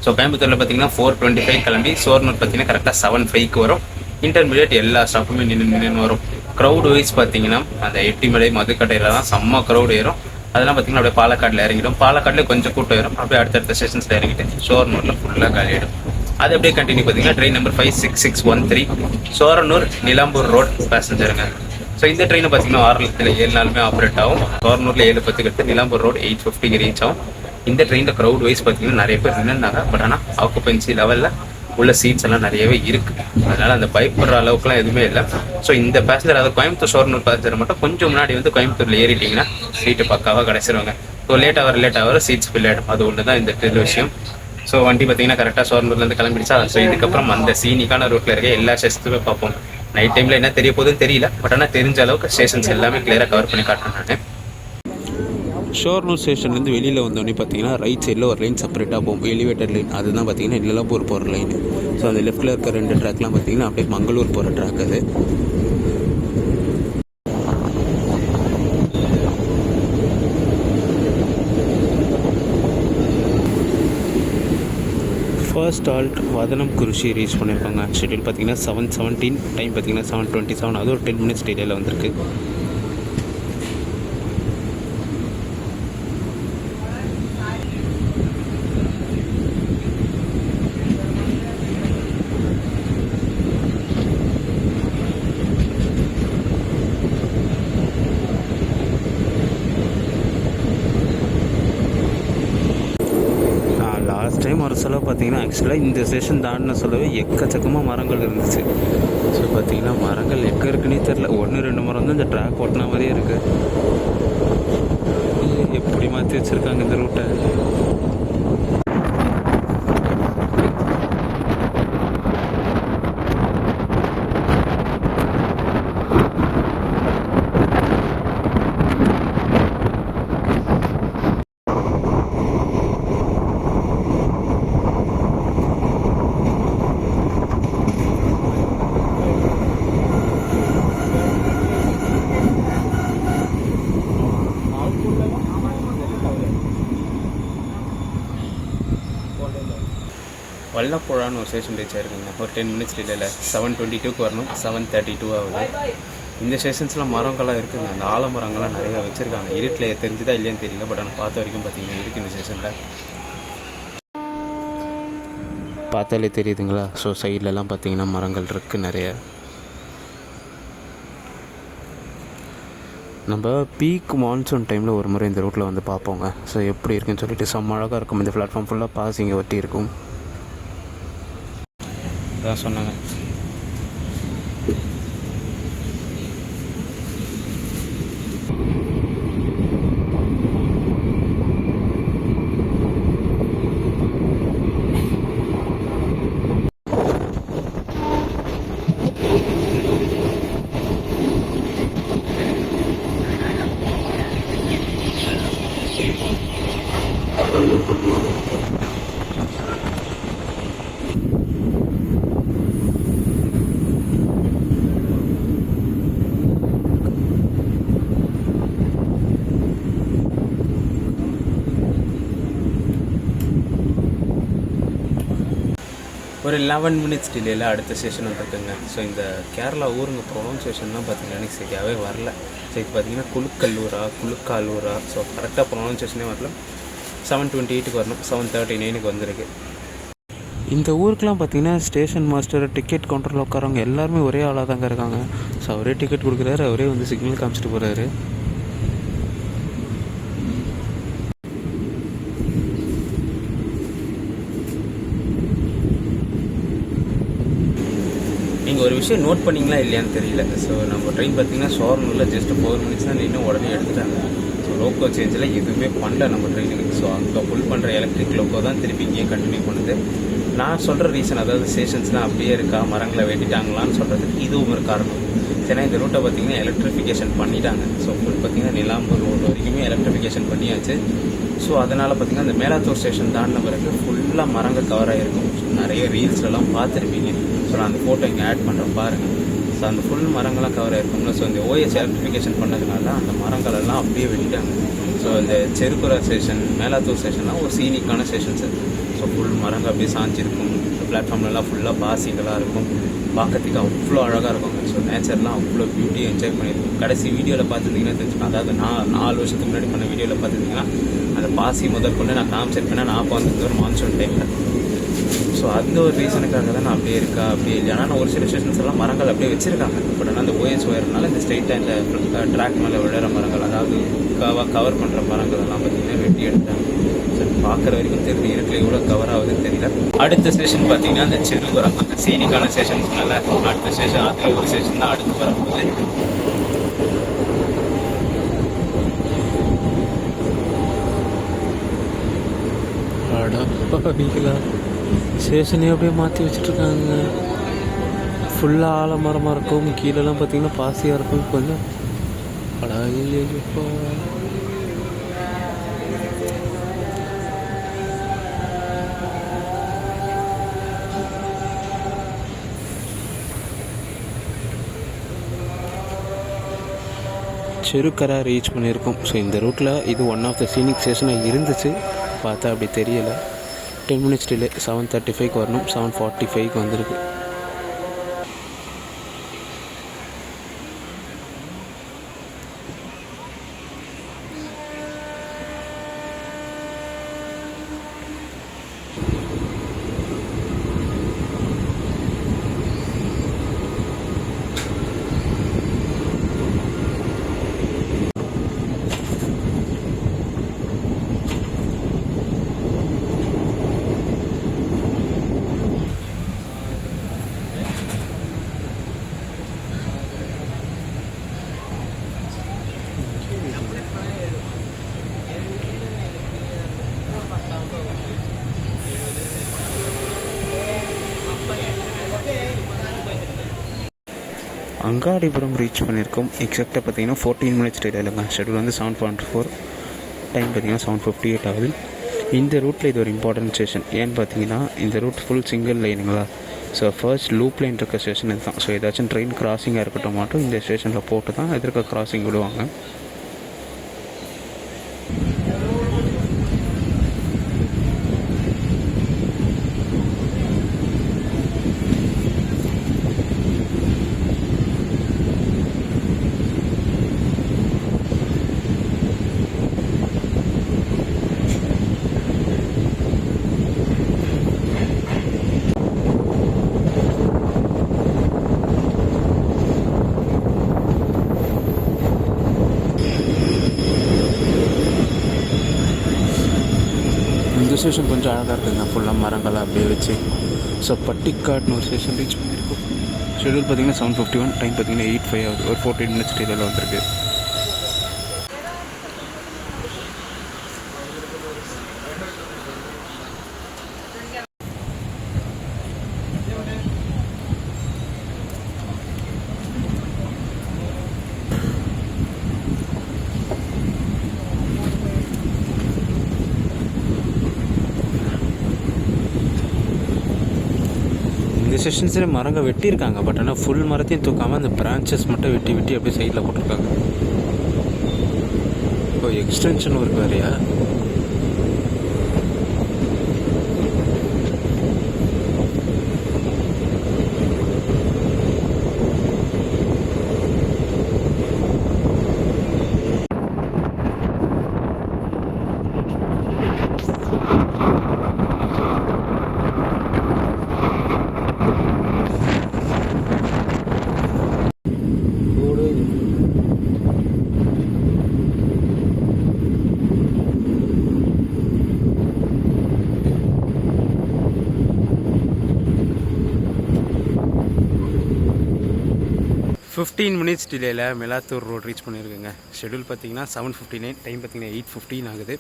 ஸோ கோயம்புத்தூரில் பார்த்தீங்கன்னா 4:25 கிளம்பி ஷோர்னூர் பார்த்தீங்கன்னா கரெக்டாக 7:05 வரும். இன்டர்மீடியட் எல்லா ஸ்டாப்புமே நின்று வரும். க்ரௌட் வைஸ் பார்த்தீங்கன்னா அந்த எட்டிமலை மதுக்கட்டையிலலாம் செம்ம க்ரௌட் ஏறும். அதெல்லாம் பார்த்தீங்கன்னா அப்படியே பாலக்காட்டில் இறங்கிடும். பாலக்காட்டில் கொஞ்சம் கூட்டம் ஏறும். அப்படியே அடுத்தடுத்த ஸ்டேஷன்ஸில் இறங்கிட்டு ஷோர்னூரில் ஃபுல்லாக காலியாகிடும். அது அப்படியே கண்டினியூ பார்த்தீங்கன்னா train number 56613 Shoranur Nilambur road பேசஞ்சருங்க. ஸோ இந்த ட்ரெயினை பார்த்தீங்கன்னா வாரத்தில் 7 நாளுமே ஆப்ரேட் ஆகும். சோரனூரில் 7:10 எடுத்து நிலாம்பூர் ரோட் 8:50 ரீச் ஆகும். இந்த ட்ரெயினில் க்ரௌட் வைஸ் பார்த்தீங்கன்னா நிறைய பேர் நின்றுனாங்க. பட் ஆனால் ஆக்குபென்சி லெவலில் உள்ள சீட்ஸ் எல்லாம் நிறையவே இருக்குது. அதனால் அந்த பயப்படுற அளவுக்குலாம் எதுவுமே இல்லை. ஸோ இந்த பேசஞ்சர், அதாவது கோயம்புத்தூர் ஷோர்னூர் பேசஞ்சர் மட்டும் கொஞ்சம் முன்னாடி வந்து கோயம்புத்தூரில் ஏறிட்டிங்கன்னா சீட்டு பக்காவாக கிடச்சிருவாங்க. ஸோ லேட் ஆகிற சீட்ஸ் ஃபில் ஆகிடும். அது ஒன்று தான் இந்த விஷயம். ஸோ வண்டி பார்த்தீங்கன்னா கரெக்டாக ஷோர்னூர்லேருந்து கிளம்பிடுச்சா. ஸோ இதுக்கப்புறம் அந்த சீனிக்கான ரூட்டில் இருக்க எல்லா ஸ்டேஷன்ஸுமே பார்ப்போம். நைட் டைமில் என்ன தெரிய போகுதுன்னு தெரியல. பட் ஆனால் தெரிஞ்ச அளவுக்கு ஸ்டேஷன்ஸ் எல்லாமே கிளியராக கவர் பண்ணி காட்டுறேன் நான். ஷோர்னூர் ஸ்டேஷன்லேருந்து வெளியில் வந்தோடனே பார்த்தீங்கன்னா ரைட் சைடில் ஒரு லைன் செப்பரேட்டாக போகும், எலிவேட்டர் லைன். அதுதான் பார்த்தீங்கன்னா நிலம்பூர் போகிற லைன். ஸோ அந்த லெஃப்ட்டில் இருக்க 2 ட்ராக்லாம் பார்த்தீங்கன்னா அப்படியே மங்களூர் போகிற ட்ராக். அது ஃபர்ஸ்ட் ஆல்ட் வதனம் குருஷி ரீச் பண்ணியிருக்காங்க. ஷெட்யூல் பார்த்தீங்கன்னா 7:17, டைம் பார்த்தீங்கன்னா 7:27. அது ஒரு 10 மினிட்ஸ் டிலேயில் வந்திருக்கு. லாஸ்ட் டைம் ஒரு செலவு பார்த்தீங்கன்னா ஆக்சுவலாக இந்த ஸ்டேஷன் தாண்டின செலவு எக்கச்சக்கமாக மரங்கள் இருந்துச்சு. ஸோ பார்த்தீங்கன்னா மரங்கள் எங்கே இருக்குன்னே தெரில. 1-2 மரம் தான் இந்த ட்ராக் ஓட்டின மாதிரியே இருக்குது. எப்படி மாற்றி வச்சுருக்காங்க இந்த ரூட்டை. வல்லப்புழான்னு ஒரு ஸ்டேஷன் ரீச் ஆயிருக்குங்க. ஒரு 10 மினிட்ஸ் டிலேயில் 7:22 வரணும். 7:32 ஆகுது. இந்த ஸ்டேஷன்ஸ்லாம் மரங்கள்லாம் இருக்குதுங்க. அந்த ஆலமரங்கள்லாம் நிறையா வச்சுருக்காங்க. இருட்டில் தெரிஞ்சுதா இல்லையான்னு தெரியல. பட் ஆனால் பார்த்த வரைக்கும் பார்த்தீங்கன்னா இருக்குது இந்த ஸ்டேஷனில். பார்த்தாலே தெரியுதுங்களா. ஸோ சைட்லலாம் பார்த்தீங்கன்னா மரங்கள் இருக்குது நிறைய. நம்ம பீக் மான்சூன் டைமில் ஒரு முறை இந்த ரூட்டில் வந்து பார்ப்போங்க. ஸோ எப்படி இருக்குன்னு சொல்லிட்டு செம்ம அழகாக இருக்கும். இந்த பிளாட்ஃபார்ம் ஃபுல்லாக பாசிங்க ஒட்டி இருக்கும். அதான் சொன்னாங்க. ஒரு 11 மினிட்ஸ் டிலேயில் அடுத்த ஸ்டேஷன் வந்துருக்குங்க. ஸோ இந்த கேரளா ஊருங்க ப்ரொனவுன்சியேஷன்லாம் பார்த்தீங்கன்னா எனக்கு சரியாகவே வரல. ஸோ இது பார்த்தீங்கன்னா குலுக்காலூரா. ஸோ கரெக்டாக ப்ரொனவுன்சியேஷனே வரல. 7:28 வரணும். 7:39 வந்திருக்கு. இந்த ஊருக்கெலாம் பார்த்தீங்கன்னா ஸ்டேஷன் மாஸ்டர், டிக்கெட் கவுண்டரில் உட்காரவங்க எல்லாருமே ஒரே ஆளாக தாங்க இருக்காங்க. ஸோ அவரே டிக்கெட் கொடுக்குறாரு, அவரே வந்து சிக்னல் காமிச்சிட்டு போகிறாரு. நீங்கள் ஒரு விஷயம் நோட் பண்ணிங்களா இல்லையான்னு தெரியல. ஸோ நம்ம ட்ரெயின் பார்த்தீங்கன்னா ஷோர்னூரில் ஜஸ்ட் 4 மினிட்ஸ் தான் இன்னும் உடனே எடுத்துட்டாங்க. ஸோ லோக்கோ சேஞ்சில் எதுவுமே பண்ணல நம்ம ட்ரெயினுக்கு. ஸோ அங்கே ஃபுல் பண்ணுற எலக்ட்ரிக் லோக்கோ தான் திருப்பி இங்கேயே கண்டினியூ பண்ணுது. நான் சொல்கிற ரீசன், அதாவது ஸ்டேஷன்ஸ்லாம் அப்படியே இருக்கா, மரங்களை வெட்டிட்டாங்களான்னு சொல்கிறதுக்கு இதுவும் ஒரு காரணம். ஏன்னா இந்த ரூட்டை பார்த்தீங்கன்னா எலக்ட்ரிஃபிகேஷன் பண்ணிட்டாங்க. ஸோ ஃபுல் பார்த்தீங்கன்னா நிலாம்பூர் ரோடு வரைக்குமே எலக்ட்ரிஃபிகேஷன் பண்ணியாச்சு. ஸோ அதனால் பார்த்தீங்கன்னா இந்த மேலாத்தூர் ஸ்டேஷன் தாண்டின பிறகு ஃபுல்லாக மரங்கள் கவர் ஆகிருக்கும். ஸோ நிறைய ரீல்ஸ்லாம் பார்த்துருப்பீங்க. ஸோ நான் அந்த ஃபோட்டோ இங்கே ஆட் பண்ணுறேன் பாருங்கள். ஸோ அந்த ஃபுல் மரங்கள்லாம் கவர் ஆகிருக்கும்ல. ஸோ இந்த ஓஎஸ் எலக்ட்ரிஃபிகேஷன் பண்ணதுனால அந்த மரங்கள் எல்லாம் அப்படியே வெட்டிட்டாங்க. ஸோ இந்த செருக்குரா ஸ்டேஷன், மேலாத்தூர் ஸ்டேஷன்லாம் ஒரு சீனிக்கான ஸ்டேஷன் சார். ஸோ ஃபுல் மரங்கள் அப்படியே சாஞ்சிருக்கும். பிளாட்ஃபார்ம்லலாம் ஃபுல்லாக பாசிங்களாக இருக்கும். பார்க்கறதுக்கு அவ்வளோ அழகாக இருக்கும். ஸோ நேச்சர்லாம் அவ்வளோ பியூட்டியாக என்ஜாய் பண்ணியிருக்கும். கடைசி வீடியோவில் பார்த்துருந்தீங்கன்னா தெரிஞ்சுக்கணும். அதாவது நான் 4 வருஷத்துக்கு முன்னாடி பண்ண வீடியோவில் பார்த்துருந்தீங்கன்னா அந்த பாசி முதற்கொண்டு நான் காமிச்சிருப்பேன்னா நான் வந்து ஒரு மான்சூன் டைமில். ஸோ அந்த ஒரு ரீசனுக்காக தான் நான் அப்படியே இருக்கா அப்படியே இல்லை. ஆனால் ஒரு சில ஸ்டேஷன்ஸ் எல்லாம் மரங்கள் அப்படியே வச்சுருக்காங்க. பட் ஆனால் அந்த ஓஎஸ் ஒயர்னால இந்த ஸ்ட்ரெயிட்டாக இந்த ட்ராக் மேலே விழுற மரங்கள், அதாவது கவர் பண்ணுற மரங்கள் எல்லாம் பார்த்திங்கன்னா வெட்டி எடுத்தாங்க. ஸோ பார்க்குற வரைக்கும் தெரிஞ்சு இருக்கு எவ்வளோ கவர் ஆகுதுன்னு தெரியல. அடுத்த ஸ்டேஷன் பார்த்தீங்கன்னா அந்த செருகுரா, அந்த சீனிக்கான ஸ்டேஷன்ஸ்னால அடுத்த ஸ்டேஷன் அதில் ஒரு ஸ்டேஷன் தான் அடுத்து வரும்போது. ஸ்டேஷனே அப்படியே மாற்றி வச்சுட்ருக்காங்க. ஃபுல்லாக ஆலமரமாக இருக்கும். கீழெல்லாம் பார்த்தீங்கன்னா பாசியாக இருக்கும். கொஞ்சம் இப்போ செருக்கரா ரீச் பண்ணியிருக்கோம். ஸோ இந்த ரூட்டில் இது ஒன் ஆஃப் த சீனிக் ஸ்டேஷனாக இருந்துச்சு. பார்த்தா அப்படி தெரியலை. 10 மினிட்ஸ் டிலே. 7:35க்கு வரணும், 7:45க்கு வந்திருக்கு. அங்காடிபுரம் ரீச் பண்ணியிருக்கோம். எக்ஸாக்டாக பார்த்தீங்கன்னா 14 மினிட்ஸ் டிலேங்க. ஷெட்யூல் வந்து 7:4, டைம் பார்த்தீங்கன்னா 7:58 ஆகுது. இந்த ரூட்டில் இது ஒரு இம்பார்ட்டன்ட் ஸ்டேஷன். ஏன்னு பார்த்தீங்கன்னா இந்த ரூட் ஃபுல் சிங்கிள் லைனுங்களா. ஸோ ஃபர்ஸ்ட் லூப் லைன் இருக்க ஸ்டேஷன் இதுதான். ஸோ ஏதாச்சும் ட்ரெயின் கிராசிங்காக இருக்கட்டும் மட்டும் இந்த ஸ்டேஷனில் போட்டு தான் எதிர்க்க கிராசிங் விடுவாங்க. ஸ்டேஷன் கொஞ்சம் அழகாக இருக்குதுங்க. ஃபுல்லாக மரங்களாக அப்படியே வச்சு. ஸோ பட்டிக்காட்னு ஒரு ஸ்டேஷன் ரீச் பண்ணியிருக்கோம். ஷெட்யூல் பார்த்தீங்கன்னா 7:51, டைம் பார்த்தீங்கன்னா 8:05 ஆகுது. ஒரு 14 மினிட்ஸ் டிலேல வந்திருக்கு. இந்த செஷன்ஸில் மரங்கள் வெட்டியிருக்காங்க. பட் ஆனால் ஃபுல் மரத்தையும் தூக்காமல் அந்த பிரான்ச்சஸ் மட்டும் வெட்டி வெட்டி அப்படியே சைடில் போட்டிருக்காங்க. இப்போ எக்ஸ்டென்ஷன் ஒர்க் வேறையா? ஃபிஃப்டீன் மினிட்ஸ் டிலேயில் மேலாத்தூர் ரோடு ரீச் பண்ணியிருக்குங்க. ஷெட்யூல் பார்த்தீங்கன்னா 7:59, டைம் பார்த்தீங்கன்னா 8:15 ஆகுது.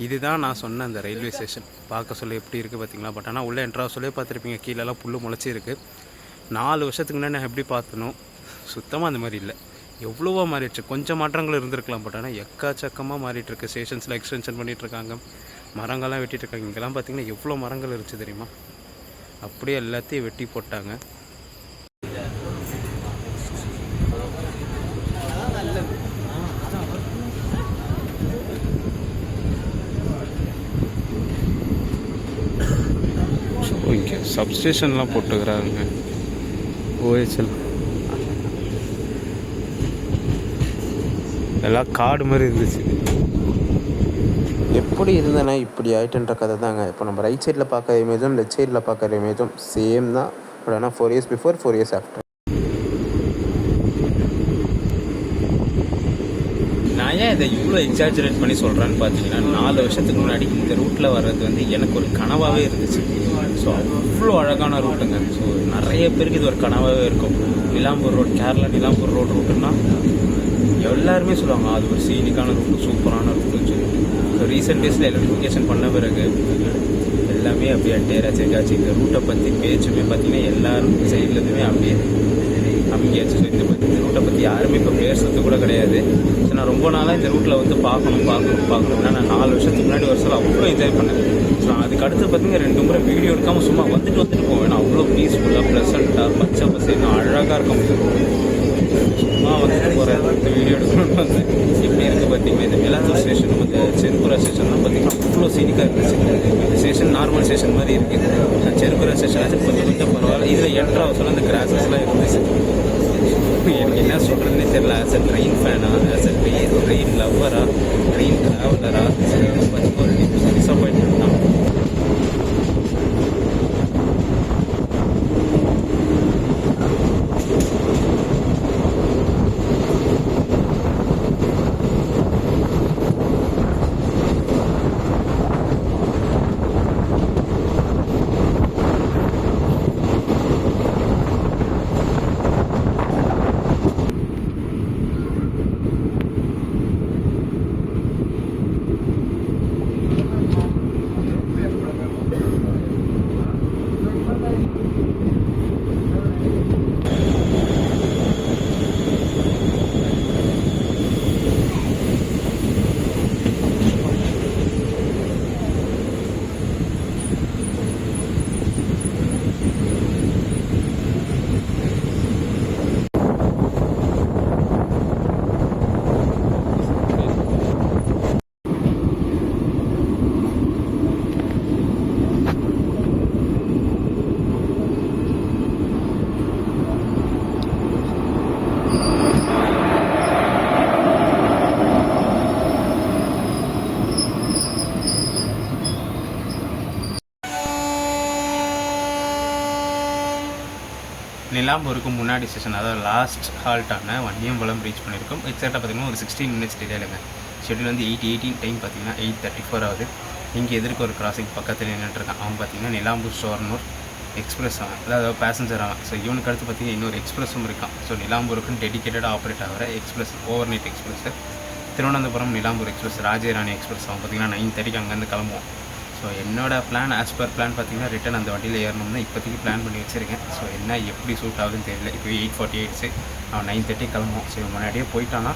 இதுதான் நான் சொன்ன அந்த ரயில்வே ஸ்டேஷன். பார்க்க சொல்ல எப்படி இருக்குது பார்த்தீங்களா. பட் ஆனால் உள்ளே என்ட்ரா சொல்லி பார்த்துருப்பீங்க, கீழெல்லாம் புல் முளைச்சி இருக்குது. 4 வருஷத்துக்கு முன்னாடி நான் எப்படி பார்த்தனும், சுத்தமாக அந்த மாதிரி இல்லை. எவ்வளோவா மாறிடுச்சு. கொஞ்சம் மாற்றங்கள் இருந்திருக்கலாம். பட் ஆனால் எக்காச்சக்கமாக மாறிட்டுருக்கு. ஸ்டேஷன்ஸில் எக்ஸ்டென்ஷன் பண்ணிகிட்ருக்காங்க, மரங்கள்லாம் வெட்டிகிட்ருக்காங்க. இங்கெல்லாம் பார்த்திங்கன்னா எவ்வளோ மரங்கள் இருந்துச்சு தெரியுமா. அப்படியே எல்லாத்தையும் வெட்டி போட்டாங்க. இங்கே சப்ஸ்டேஷன்லாம் போட்டுக்கிறாங்க. ஓஎஸ்எல் எல்லாம் காடு மாதிரி இருந்துச்சு. எப்படி இருந்தேன்னா இப்படி ஆகிட்டுன்ற கதை தாங்க. இப்போ நம்ம ரைட் சைடில் பார்க்குற இமேஜும் லெஃப்ட் சைடில் பார்க்குற இமேஜும் சேம் தான். பட் ஆனால் 4 years பிஃபோர் 4 years ஆஃப்டர். நான் ஏன் இதை இவ்வளோ எக்ஸாஜரேட் பண்ணி சொல்கிறேன்னு பார்த்தீங்கன்னா, 4 வருஷத்துக்கு முன்னாடி இந்த ரூட்டில் வர்றது வந்து எனக்கு ஒரு கனவாகவே இருந்துச்சு. ஸோ அவ்வளோ அழகான ரூட்டுங்க. ஸோ நிறைய பேருக்கு இது ஒரு கனவாகவே இருக்கும். நிலாம்பூர் ரோட், கேரளா நிலாம்பூர் ரோட் ரூட்டுன்னா எல்லாருமே சொல்லுவாங்க அது ஒரு சீனிக்கான ரூட்டு, சூப்பரான ரூட்டுன்னு சொல்லிட்டு. ஸோ ரீசெண்ட் டேஸில் எலக்ட்ரிஃபிகேஷன் பண்ண பிறகு எல்லாமே அப்படியே டேரா சேஞ்ச் ஆச்சு. இந்த ரூட்டை பற்றி பேச்சுமே பார்த்தீங்கன்னா எல்லாரும் சைட்லேருந்துமே அப்படியே அமைங்கியாச்சு. ஸோ இந்த ரூட்டை பற்றி யாருமே இப்போ பேசுறது கூட கிடையாது. ஸோ நான் ரொம்ப நாளாக இந்த ரூட்டில் வந்து பார்க்கணும். ஏன்னா நான் 4 வருஷத்துக்கு முன்னாடி வருஷம் அவ்வளோ என்ஜாய் பண்ணேன். ஸோ அதுக்கு அடுத்து பார்த்தீங்கன்னா 2 முறை வீடியோ எடுக்காமல் சும்மா வந்துட்டு போவேன். ஏன்னா அவ்வளோ பீஸ்ஃபுல்லாக ப்ளசண்ட்டாக பச்சை பசேன்னு அழகாக இருக்கும். சும்மா வந்துட்டு போகிறேன், இந்த வீடியோ எடுக்கணும்னு வந்தேன். இப்படி இருக்குது பார்த்தீங்கன்னா இந்த மிலாத்தூர் ஸ்டேஷனும் இந்த செருக்குரா ஸ்டேஷன்லாம் பார்த்தீங்கன்னா அவ்வளோ சீனிக்காக இருந்துச்சு. இந்த ஸ்டேஷன் நார்மல் ஸ்டேஷன் மாதிரி இருக்குது. செருக்குரா ஸ்டேஷன் கொஞ்சம் பரவாயில்ல. இதில் என்ட்ரா ஹவுஸ்லாம் இந்த கிராஸஸ்லாம் இருந்துச்சு. எனக்கு என்ன சொல்கிறதுனே தெரியல. ஆஸ் அ ட்ரெயின் ஃபேனா, ஆஸ் அ ட்ரெயின் லவ்வரா, ட்ரெயின் ட்ராவலரா, ஒரு டிசப்பாயின்மெண்ட் தான். நிலாம்பூருக்கு முன்னாடி ஸ்டேஷன், அதாவது லாஸ்ட் ஹால்ட்டான வன்னியம்பலம் ரீச் பண்ணியிருக்கோம். எக்ஸாக்டாக பார்த்தீங்கன்னா ஒரு 16 minutes டிலேலங்க. ஷெட்யூல் வந்து 8:18, டைம் பார்த்தீங்கன்னா 8:34 ஆகுது. இங்கே எதிர்க்க ஒரு கிராசிங் பக்கத்தில் நின்றுட்டுருக்கான். அவன் பார்த்தீங்கன்னா நிலாம்பூர் ஷோர்னூர் எக்ஸ்பிரஸ் அவன், அதாவது பேசஞ்சர் அவன். ஸோ இவனுக்கு அடுத்து பார்த்தீங்கன்னா இன்னொரு எக்ஸ்பிரஸும் இருக்கான். ஸோ நிலாம்பூருக்குன்னு டெடிக்கேட்டடாக ஆப்ரேட் ஆகிற express, overnight express. Thiruvananthapuram Nilambur express, Rajyarani express. அவன் பார்த்தீங்கன்னா 9:30 அங்கேருந்து கிளம்புவோம். ஸோ என்னோடய பிளான், ஆஸ் பர் பிளான் பார்த்தீங்கன்னா ரிட்டன் அந்த வண்டியில் ஏறணும்னு இப்போதைக்கு பிளான் பண்ணி வச்சுருக்கேன். ஸோ என்ன எப்படி சூட் ஆகுதுன்னு தெரியல. இப்போ 8:48 அவன் 9:30 கிளம்புவோம். ஸோ முன்னாடியே போயிட்டானா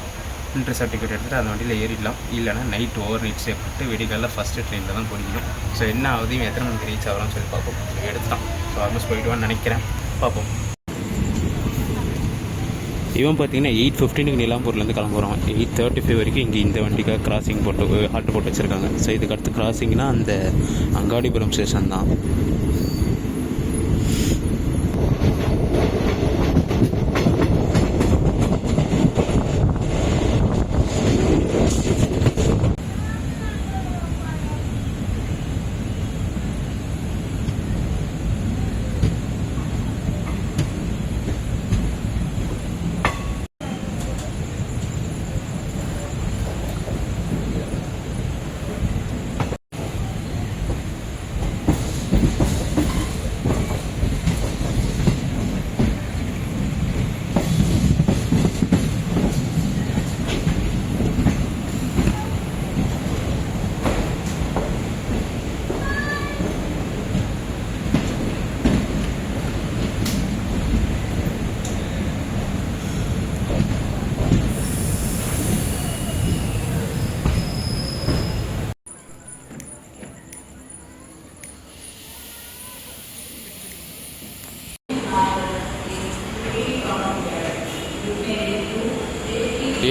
இன்ட்ரி சர்டிஃபிகேட் எடுத்துகிட்டு அந்த வண்டியில் ஏறிடலாம். இல்லைனா நைட் ஓவர் நைட் ஸ்டே பண்ணிட்டு வெடிகாலில் ஃபஸ்ட்டு ட்ரெயினில் தான் பிடிக்கணும். ஸோ என்ன ஆகுது, இவன் எத்தனை மணிக்கு ரீச் ஆகலாம்னு சொல்லி பார்ப்போம். எடுத்துட்டான். ஸோ ஆல்மோஸ்ட் போயிடுவான்னு நினைக்கிறேன், பார்ப்போம். இவன் பார்த்தீங்கன்னா 8:15 நிலாம்பூர்லேருந்து கிளம்புறான். 8:35 வரைக்கும் இங்கே இந்த வண்டிக்காக கிராசிங் போட்டு ஹால்ட் போட்டு வச்சுருக்காங்க. ஸோ இதுக்கு அடுத்து கிராசிங்னா அந்த அங்காடிபுரம் ஸ்டேஷன் தான்.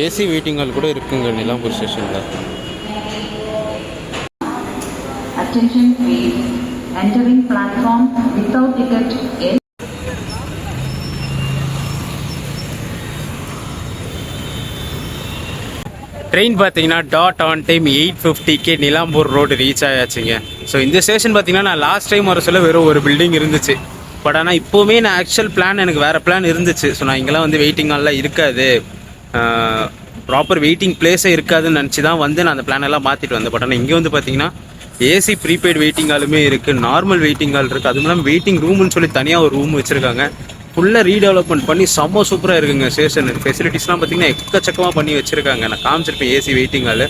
ஏசி வெயிட்டிங் ஹால் கூட இருக்குங்க நிலாம்பூர் ஸ்டேஷனில். Attention please. Entering platform without ticket is train பார்த்தீங்கன்னா டாட் ஆன் டைம் 8:50க்கு நிலாம்பூர் ரோடு ரீச் ஆயாச்சுங்க. ஸோ இந்த ஸ்டேஷன் பார்த்தீங்கன்னா நான் லாஸ்ட் டைம் வர சொல்ல வெறும் ஒரு பில்டிங் இருந்துச்சு. பட் ஆனால் இப்போவுமே நான் ஆக்சுவல் பிளான் எனக்கு வேறு பிளான் இருந்துச்சு. ஸோ நான் இங்கெல்லாம் வந்து வெயிட்டிங் ஹால்லாம் இருக்காது, ப்ராப்பர் வெயிட்டிங் பிளேஸே இருக்காதுன்னு நினச்சி தான் வந்து நான் அந்த பிளான் எல்லாம் மாற்றிட்டு வந்தேன். பட் ஆனால் இங்கே வந்து பார்த்தீங்கன்னா ஏசி ப்ரீபெய்ட் வெயிட்டிங் ஹாலுமே இருக்குது, நார்மல் வெயிட்டிங் ஹால் இருக்குது, அதுவும் இல்லாமல் வெயிட்டிங் ரூம்னு சொல்லி தனியாக ஒரு ரூம் வச்சுருக்காங்க. ஃபுல்லாக ரீடெவலப்மெண்ட் பண்ணி செம்ம சூப்பராக இருக்குங்க ஸ்டேஷன். ஃபெசிலிட்டிஸ்லாம் பார்த்தீங்கன்னா எக்கச்சக்கமாக பண்ணி வச்சுருக்காங்க. நான் காமிச்சிருப்பேன் ஏசி வெயிட்டிங் ஹால்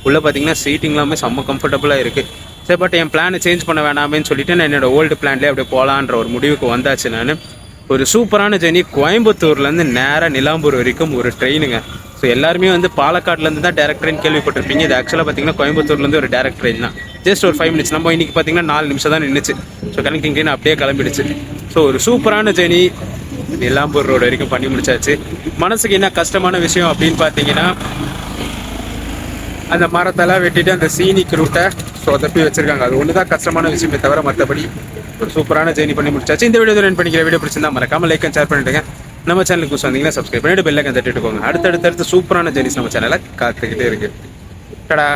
உள்ளே பார்த்தீங்கன்னா சீட்டிங்லாமே செம்ம கம்ஃபர்டபுளாக இருக்குது. சரி, பட் என் பிளானை சேஞ்ச் பண்ண வேணாமேன்னு சொல்லிட்டு நான் என்னோடய ஓல்டு பிளான்லேயே அப்படியே போகலான்ற ஒரு முடிவுக்கு வந்தாச்சு. நான் ஒரு சூப்பரான ஜெர்னி கோயம்புத்தூர்லேருந்து நேராக நிலாம்பூர் வரைக்கும் ஒரு ட்ரெயினுங்க. ஸோ எல்லாருமே வந்து பாலக்காட்லேருந்து தான் டேரக்ட் ட்ரெயின் கேள்விப்பட்டிருப்பீங்க. இது ஆக்சுவலாக பார்த்தீங்கன்னா கோயம்புத்தூர்லேருந்து ஒரு டேரக்ட் ட்ரெயின் தான். ஜஸ்ட் ஒரு 5 minutes. நம்ம இன்றைக்கி பார்த்தீங்கன்னா 4 நிமிஷம் தான் நின்றுச்சு. ஸோ கனெக்டிங் ட்ரெயின் அப்படியே கிளம்பிடுச்சு. ஸோ ஒரு சூப்பரான ஜெர்னி நிலாம்பூர் ரோடு வரைக்கும் பண்ணி முடிச்சாச்சு. மனசுக்கு என்ன கஷ்டமான விஷயம் அப்படின்னு பார்த்தீங்கன்னா அந்த மரத்தெல்லாம் வெட்டிட்டு அந்த சீனிக் ரூட்டை சொதப்பி வச்சிருக்காங்க. அது ஒன்று தான் கஷ்டமான விஷயமே தவிர மற்றபடி ஒரு சூப்பரான ஜெர்னி பண்ணி முடிச்சாச்சு. இந்த வீடியோ ரன் பண்ணிக்கிற வீடியோ பிடிச்சிருந்தா மறக்காம லைக் அண்ட் ஷேர் பண்ணிட்டுங்க. நம்ம சேனலுக்கு வந்தீங்கன்னா சப்ஸ்கிரைப் பண்ணிட்டு பெல் ஐக்கன் தட்டிட்டு போங்க. அடுத்தடுத்து சூப்பரான ஜெர்னிஸ் நம்ம சேனலில் காத்துக்கிட்டே இருக்கு. டடா.